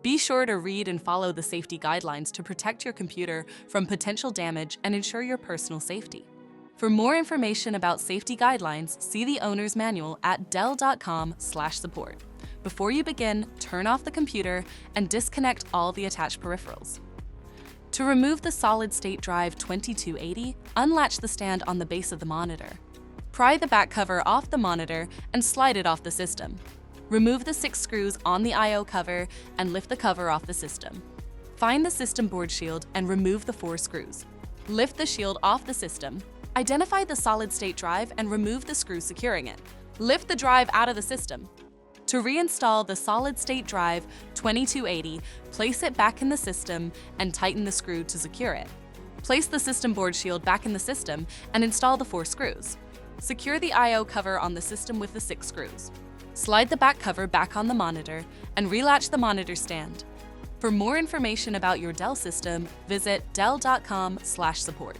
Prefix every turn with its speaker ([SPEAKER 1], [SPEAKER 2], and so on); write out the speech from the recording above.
[SPEAKER 1] Be sure to read and follow the safety guidelines to protect your computer from potential damage and ensure your personal safety. For more information about safety guidelines, see the owner's manual at dell.com/support. Before you begin, turn off the computer and disconnect all the attached peripherals. To remove the solid-state drive 2280, unlatch the stand on the base of the monitor. Pry the back cover off the monitor and slide it off the system. Remove the 6 screws on the I/O cover and lift the cover off the system. Find the system board shield and remove the 4 screws. Lift the shield off the system. Identify the solid-state drive and remove the screw securing it. Lift the drive out of the system. To reinstall the solid-state drive 2280, place it back in the system and tighten the screw to secure it. Place the system board shield back in the system and install the 4 screws. Secure the I/O cover on the system with the 6 screws. Slide the back cover back on the monitor and relatch the monitor stand. For more information about your Dell system, visit dell.com/support.